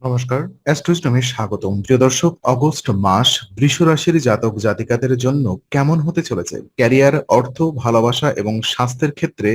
নমস্কার, অ্যাস্ট্রোইস্টমে স্বাগতম। প্রিয় দর্শক, অগস্ট মাস বৃষ রাশির জাতক জাতিকাদের জন্য কেমন হতে চলেছে? ক্যারিয়ার, অর্থ, ভালোবাসা এবং স্বাস্থ্যের ক্ষেত্রে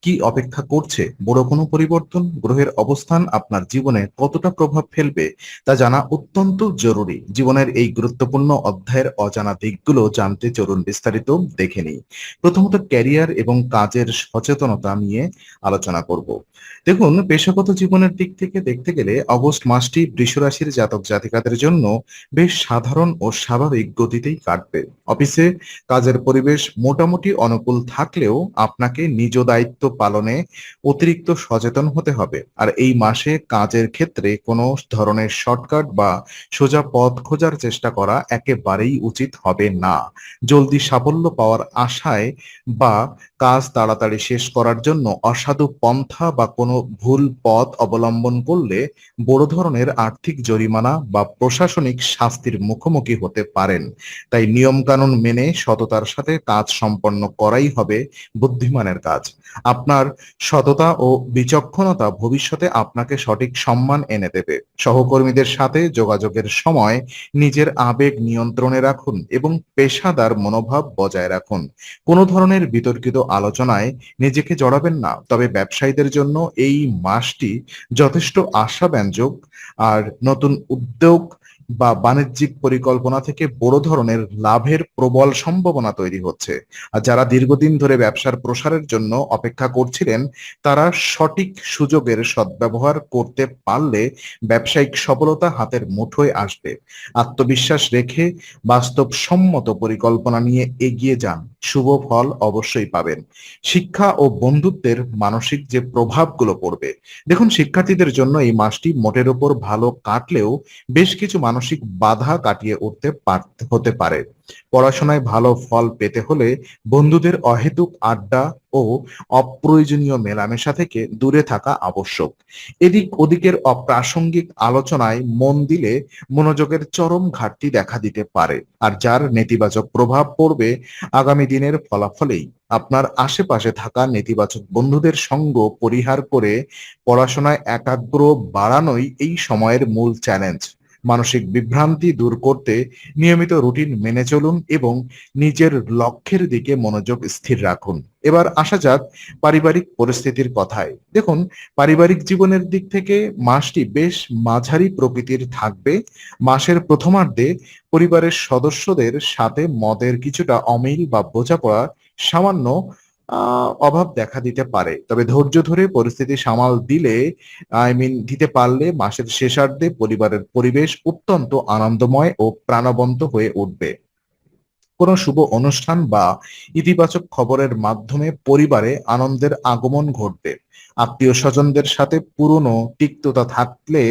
কি অপেক্ষা করছে? বড় কোনো পরিবর্তন? গ্রহের অবস্থান আপনার জীবনে কতটা প্রভাব ফেলবে তা জানা অত্যন্ত জরুরি। জীবনের এই গুরুত্বপূর্ণ অধ্যায়ের অজানা দিকগুলো জানতে চলুন বিস্তারিত দেখে নিই। প্রথমত ক্যারিয়ার এবং কাজের সচেতনতা নিয়ে আলোচনা করব। দেখুন, পেশাগত জীবনের দিক থেকে দেখতে গেলে অগস্ট মাসটি বৃষ রাশির জাতক জাতিকাদের জন্য বেশ সাধারণ ও স্বাভাবিক গতিতেই কাটবে। অফিসে কাজের পরিবেশ মোটামুটি অনুকূল থাকলেও আপনাকে নিজ দায়িত্ব পালনে অতিরিক্ত সচেতন হতে হবে। আর এই মাসে কাজের ক্ষেত্রে কোনো ধরনের শর্টকাট বা সোজা পথ খোঁজার চেষ্টা করা একেবারেই উচিত হবে না। জলদি সাফল্য পাওয়ার আশায় বা কাজ তাড়াতাড়ি শেষ করার জন্য অসাধু পন্থা বা কোনো ভুল পথ অবলম্বন করলে বড় ধরনের আর্থিক জরিমানা বা প্রশাসনিক শাস্তির মুখোমুখি হতে পারেন। তাই নিয়মকানুন মেনে সততার সাথে কাজ সম্পন্ন করাই হবে বুদ্ধিমানের কাজ। আপনার সততা ও বিচক্ষণতা ভবিষ্যতে আপনাকে সঠিক সম্মান এনে দেবে। সহকর্মীদের সাথে যোগাযোগের সময় নিজের আবেগ নিয়ন্ত্রণে রাখুন এবং পেশাদার মনোভাব বজায় রাখুন। কোনো ধরনের বিতর্কিত আলোচনায় নিজেকে জড়াবেন না। তবে ব্যবসায়ীদের জন্য এই মাসটি যথেষ্ট আশাব্যঞ্জক। আর নতুন উদ্যোগ বা বাণিজ্যিক পরিকল্পনা থেকে বড় ধরনের লাভের প্রবল সম্ভাবনা তৈরি হচ্ছে। আর যারা দীর্ঘদিন ধরে ব্যবসার প্রসারের জন্য অপেক্ষা করছিলেন, তারা সঠিক সুযোগের সদ্ব্যবহার করতে পারলে ব্যবসায়িক সফলতা হাতের মুঠোয় আসবে। আত্মবিশ্বাস রেখে বাস্তবসম্মত পরিকল্পনা নিয়ে এগিয়ে যান, শুভ ফল অবশ্যই পাবেন। শিক্ষা ও বন্ধুত্বের মানসিক যে প্রভাবগুলো পড়বে, দেখুন, শিক্ষার্থীদের জন্য এই মাসটি মোটের ওপর ভালো কাটলেও বেশ কিছু মানসিক বাধা কাটিয়ে হতে পারে। পড়াশোনায় ভালো ফল পেতে হলে বন্ধুদের অহেতুক আড্ডা ও অপ্রয়োজনীয় মেলামেশা থেকে দূরে থাকা আবশ্যক। এদিক ওদিকের অপ্রাসঙ্গিক আলোচনায় মন দিলে মনোযোগের চরম ঘাটতি দেখা দিতে পারে। আর যার নেতিবাচক প্রভাব পড়বে আগামী দিনের ফলাফলেই। আপনার আশেপাশে থাকা নেতিবাচক বন্ধুদের সঙ্গ পরিহার করে পড়াশোনায় একাগ্র বাড়ানোই এই সময়ের মূল চ্যালেঞ্জ। মানসিক বিভ্রান্তি দূর করতে নিয়মিত রুটিন মেনে চলুন এবং নিজের লক্ষ্যের দিকে মনোযোগ স্থির রাখুন। এবার আসা যাক পারিবারিক পরিস্থিতির কথায়। দেখুন, পারিবারিক জীবনের দিক থেকে মাসটি বেশ মাঝারি প্রকৃতির থাকবে। মাসের প্রথমার্ধে পরিবারের সদস্যদের সাথে মতের কিছুটা অমিল বা বোঝাপড়া সামান্য অভাব দেখা দিতে পারে। তবে ধৈর্য ধরে পরিস্থিতি সামাল দিতে পারলে মাসের শেষার্ধে পরিবারের পরিবেশ অত্যন্ত আনন্দময় ও প্রাণবন্ত হয়ে উঠবে। কোনো শুভ অনুষ্ঠান বা ইতিবাচক খবরের মাধ্যমে পরিবারে আনন্দের আগমন ঘটবে। আত্মীয় স্বজনদের সাথে পুরনো তিক্ততা থাকলে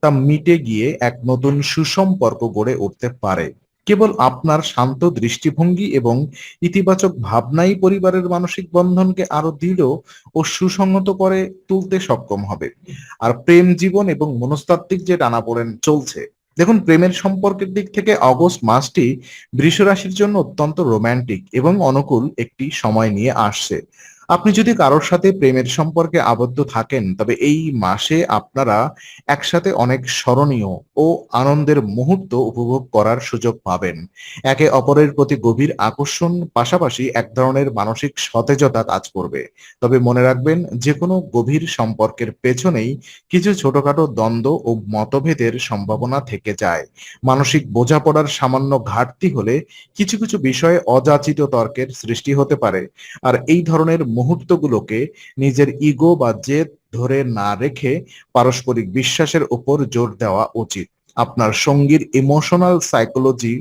তা মিটে গিয়ে এক নতুন সুসম্পর্ক গড়ে উঠতে পারে। কেবল আপনার শান্ত দৃষ্টিভঙ্গি এবং ইতিবাচক ভাবনাই পরিবারের মানসিক বন্ধনকে আরো দৃঢ় ও সুসংহত করে তুলতে সক্ষম হবে। আর প্রেম জীবন এবং মনস্তাত্ত্বিক যে টানাপোড়েন চলছে, দেখুন, প্রেমের সম্পর্কের দিক থেকে অগস্ট মাসটি বৃষ রাশির জন্য অত্যন্ত রোমান্টিক এবং অনুকূল একটি সময় নিয়ে আসছে। আপনি যদি কারোর সাথে প্রেমের সম্পর্কে আবদ্ধ থাকেন, তবে এই মাসে আপনারা একসাথে অনেক স্মরণীয় ও আনন্দের মুহূর্ত উপভোগ করার সুযোগ পাবেন। একে অপরের প্রতি গভীর আকর্ষণ পাশাপাশি এক ধরনের মানসিক সতেজতা কাজ করবে। তবে মনে রাখবেন, যে কোনো গভীর সম্পর্কের পেছনেই কিছু ছোটখাটো দ্বন্দ্ব ও মতভেদের সম্ভাবনা থেকে যায়। মানসিক বোঝাপড়ার সামান্য ঘাটতি হলে কিছু কিছু বিষয়ে অযাচিত তর্কের সৃষ্টি হতে পারে। আর এই ধরনের মুহূর্তগুলোকে নিজের ইগো বা জেদ ধরে না রেখে পারস্পরিক বিশ্বাসের উপর জোর দেওয়া উচিত। আপনার সঙ্গীর ইমোশনাল সাইকোলজি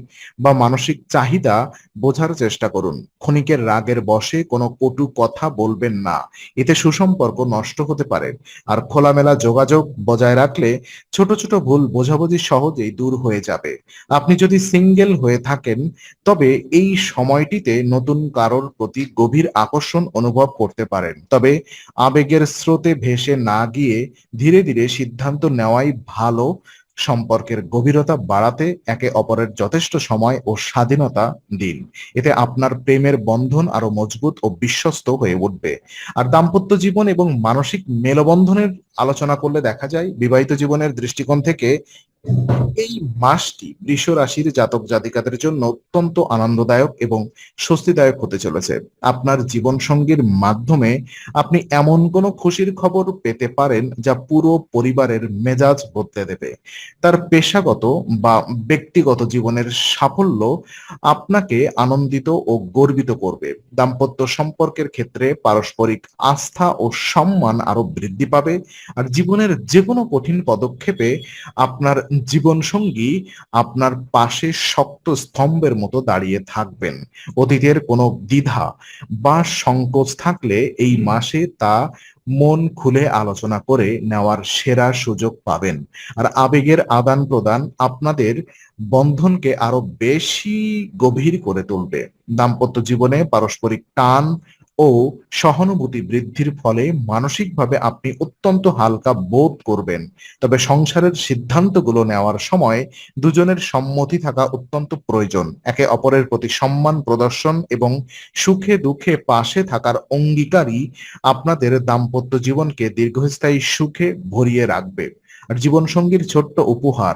বা মানসিক চাহিদা বোঝার চেষ্টা করুন। ক্ষণিকের রাগের বশে কোনো কটু কথা বলবেন না, এতে সুসম্পর্ক নষ্ট হতে পারে। আর খোলামেলা যোগাযোগ বজায় রাখলে ছোট ছোট ভুল বোঝাবুঝি সহজেই দূর হয়ে যাবে। আপনি যদি সিঙ্গেল হয়ে থাকেন, তবে এই সময়টিতে নতুন কারোর প্রতি গভীর আকর্ষণ অনুভব করতে পারেন। তবে আবেগের স্রোতে ভেসে না গিয়ে ধীরে ধীরে সিদ্ধান্ত নেওয়াই ভালো। সম্পর্কের গভীরতা বাড়াতে একে অপরের যথেষ্ট সময় ও স্বাধীনতা দিন। এতে আপনার প্রেমের বন্ধন আরো মজবুত ও বিশ্বস্ত হয়ে উঠবে। আর দাম্পত্য জীবন এবং মানসিক মেলবন্ধনের আলোচনা করলে দেখা যায় বিবাহিত জীবনের দৃষ্টিকোণ থেকে এই মাসটি বৃষ রাশির জাতক জাতিকাদের জন্য অত্যন্ত আনন্দদায়ক এবং স্বস্তিদায়ক হতে চলেছে। আপনার জীবন সঙ্গীর মাধ্যমে আপনি এমন কোনো খুশির খবর পেতে পারেন যা পুরো পরিবারের মেজাজ বদলে দেবে। তার পেশাগত বা ব্যক্তিগত জীবনের সাফল্য আপনাকে আনন্দিত ও গর্বিত করবে। দাম্পত্য সম্পর্কের ক্ষেত্রে পারস্পরিক আস্থা ও সম্মান আরো বৃদ্ধি পাবে। আর জীবনের যে কোনো কঠিন পদক্ষেপে আপনার জীবনসঙ্গী আপনার পাশে শক্ত স্তম্ভের মতো দাঁড়িয়ে থাকবেন। অতীতের কোনো দ্বিধা বা সংকোচ থাকলে এই মাসে তা মন খুলে আলোচনা করে নেওয়ার সেরা সুযোগ পাবেন। আর আবেগের আদান প্রদান আপনাদের বন্ধনকে আরো বেশি গভীর করে তুলবে। দাম্পত্য জীবনে পারস্পরিক টান ও সহানুভূতি বৃদ্ধির ফলে মানসিকভাবে আপনি অত্যন্ত হালকা বোধ করবেন। তবে সংসারের সিদ্ধান্তগুলো নেওয়ার সময় দুজনের সম্মতি থাকা অত্যন্ত প্রয়োজন। একে অপরের প্রতি সম্মান প্রদর্শন এবং সুখে দুঃখে পাশে থাকার অঙ্গীকারই আপনাদের দাম্পত্য জীবনকে দীর্ঘস্থায়ী সুখে ভরিয়ে রাখবে। আর জীবনসঙ্গীর ছোট্ট উপহার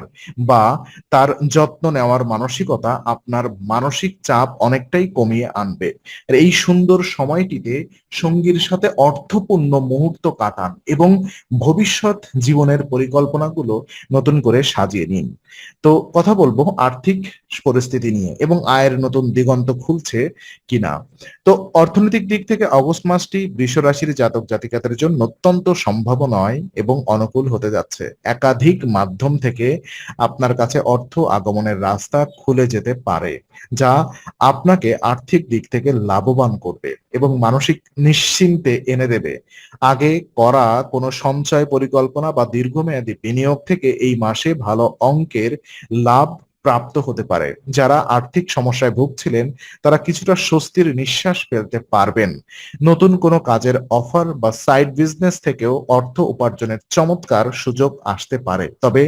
বা তার যত্ন নেওয়ার মানসিকতা আপনার মানসিক চাপ অনেকটাই কমিয়ে আনবে। আর এই সুন্দর সময়টিতে সঙ্গীর সাথে অর্থপূর্ণ মুহূর্ত কাটান এবং ভবিষ্যৎ জীবনের পরিকল্পনাগুলো নতুন করে সাজিয়ে নিন। তো কথা বলবো আর্থিক পরিস্থিতি নিয়ে এবং আয়ের নতুন দিগন্ত খুলছে কিনা। তো অর্থনৈতিক দিক থেকে অগস্ট মাসটি বৃষ রাশির জাতক জাতিকাদের জন্য অত্যন্ত সম্ভাবনাময় এবং অনুকূল হতে যাচ্ছে। একাধিক মাধ্যম থেকে আপনার কাছে অর্থ আগমনের রাস্তা খুলে যেতে পারে, যা আপনাকে আর্থিক দিক থেকে লাভবান করবে এবং মানসিক নিশ্চিন্তে এনে দেবে। আগে করা কোনো সঞ্চয় পরিকল্পনা বা দীর্ঘমেয়াদী বিনিয়োগ থেকে এই মাসে ভালো অঙ্কের লাভ প্রাপ্ত হতে পারে। যারা আর্থিক সমস্যায় ভুগছিলেন তারা কিছুটা স্বস্তির নিঃশ্বাস ফেলতে পারবেন। নতুন কোনো কাজের অফার বা সাইড বিজনেস থেকেও অর্থ উপার্জনের চমৎকার সুযোগ আসতে পারে। তবে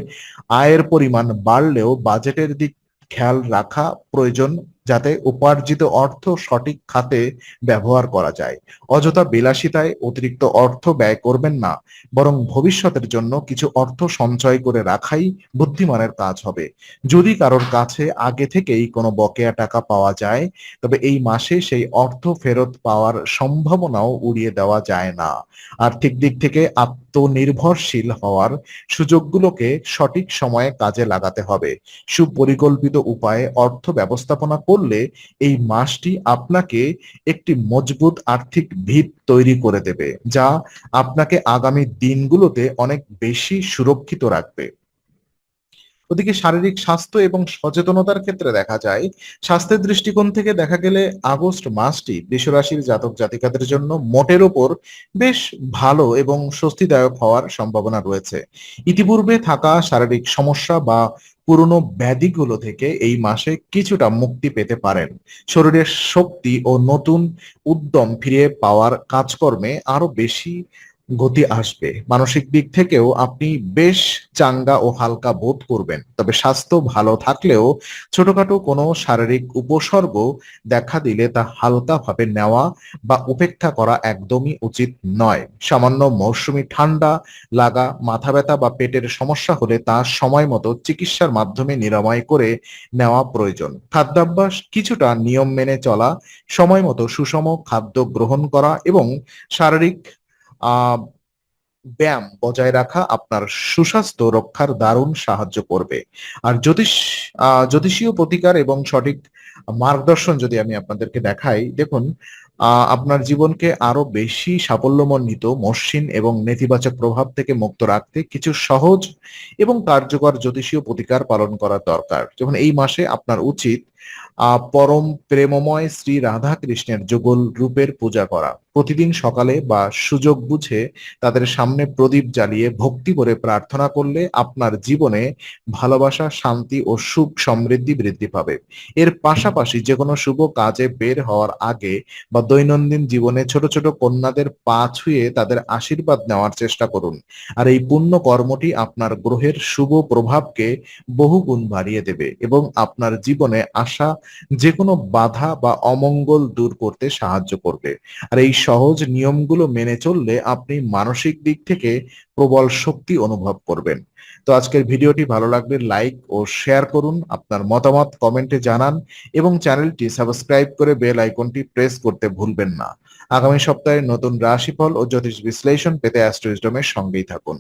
আয়ের পরিমাণ বাড়লেও বাজেটের দিক খেয়াল রাখা প্রয়োজন, যাতে উপার্জিত অর্থ সঠিক খাতে ব্যবহার করা যায়। অযথা বিলাসিতায় অতিরিক্ত অর্থ ব্যয় করবেন না, বরং ভবিষ্যতের জন্য কিছু অর্থ সঞ্চয় করে রাখাই বুদ্ধিমানের কাজ হবে। যদি কারোর কাছে আগে থেকেই কোনো বকেয়া টাকা পাওয়া যায়, তবে এই মাসে সেই অর্থ ফেরত পাওয়ার সম্ভাবনাও উড়িয়ে দেওয়া যায় না। আর্থিক দিক থেকে আত্মনির্ভরশীল হওয়ার সুযোগগুলোকে সঠিক সময়ে কাজে লাগাতে হবে। সুপরিকল্পিত উপায়ে অর্থ ব্যবস্থাপনা করলে এই মাসটি আপনাকে একটি মজবুত আর্থিক ভিত তৈরি করে দেবে, যা আপনাকে আগামী দিনগুলোতে অনেক বেশি সুরক্ষিত রাখবে। ওদিকে শারীরিক স্বাস্থ্য এবং সচেতনতার ক্ষেত্রে দেখা যায়, স্বাস্থ্যের দৃষ্টিকোণ থেকে দেখা গেলে আগস্ট মাসটি বৃষ রাশির জাতক জাতিকাদের জন্য মোটের ওপর বেশ ভালো এবং স্বস্তিদায়ক হওয়ার সম্ভাবনা রয়েছে। ইতিপূর্বে থাকা শারীরিক সমস্যা বা পুরনো ব্যাধিগুলো থেকে এই মাসে কিছুটা মুক্তি পেতে পারেন। শরীরের শক্তি ও নতুন উদ্যম ফিরে পাওয়ার কাজকর্মে আরো বেশি গতি আসবে। মানসিক দিক থেকেও আপনি বেশ চাঙ্গা ও হালকা বোধ করবেন। তবে স্বাস্থ্য ভালো থাকলেও ছোটখাটো কোনো শারীরিক উপসর্গ দেখা দিলে তা হালকাভাবে নেওয়া বা উপেক্ষা করা একদমই উচিত নয়। সামান্য মৌসুমী ঠান্ডা লাগা, মাথা ব্যথা বা পেটের সমস্যা হলে তা সময় মতো চিকিৎসার মাধ্যমে নিরাময় করে নেওয়া প্রয়োজন। খাদ্যাভ্যাস কিছুটা নিয়ম মেনে চলা, সময় মতো সুষম খাদ্য গ্রহণ করা এবং শারীরিক আহ ব্যায়াম বজায় রাখা আপনার সুস্বাস্থ্য রক্ষার দারুণ সাহায্য করবে। আর জ্যোতিষীয় প্রতিকার এবং সঠিক মার্গদর্শন যদি আমি আপনাদেরকে দেখাই, দেখুন, আপনার জীবনকে আরো বেশি সাফল্যমণ্ডিত, মসৃণ এবং নেতিবাচক প্রভাব থেকে মুক্ত রাখতে কিছু সহজ এবং কার্যকর জ্যোতিষীয় প্রতিকার পালন করা দরকার। যেমন এই মাসে আপনার উচিত পরম প্রেমময় শ্রী রাধা কৃষ্ণের যুগল রূপের পূজা করা। প্রতিদিন সকালে বা সুযোগ বুঝে তাদের সামনে প্রদীপ জ্বালিয়ে ভক্তি ভরে প্রার্থনা করলে আপনার জীবনে ভালোবাসা, শান্তি ও সুখ সমৃদ্ধি বৃদ্ধি পাবে। এর পাশাপাশি যেকোনো শুভ কাজে বের হওয়ার আগে বা দৈনন্দিন জীবনে ছোট ছোট কন্যাদের পা ছুঁয়ে তাদের আশীর্বাদ নেওয়ার চেষ্টা করুন। আর এই পুণ্য কর্মটি আপনার গ্রহের শুভ প্রভাবকে বহুগুণ বাড়িয়ে দেবে এবং আপনার জীবনে আসা যেকোনো বাধা বা অমঙ্গল দূর করতে সাহায্য করবে। আর এই সহজ নিয়মগুলো মেনে চললে আপনি মানসিক দিক থেকে প্রবল শক্তি অনুভব করবেন। তো আজকের ভিডিওটি ভালো লাগলে লাইক ও শেয়ার করুন, আপনার মতামত কমেন্টে জানান এবং চ্যানেলটি সাবস্ক্রাইব করে বেল আইকনটি প্রেস করতে ভুলবেন না। আগামী সপ্তাহে নতুন রাশিফল ও জ্যোতিষ বিশ্লেষণ পেতে অ্যাস্ট্রো উইজডমের সঙ্গেই থাকুন।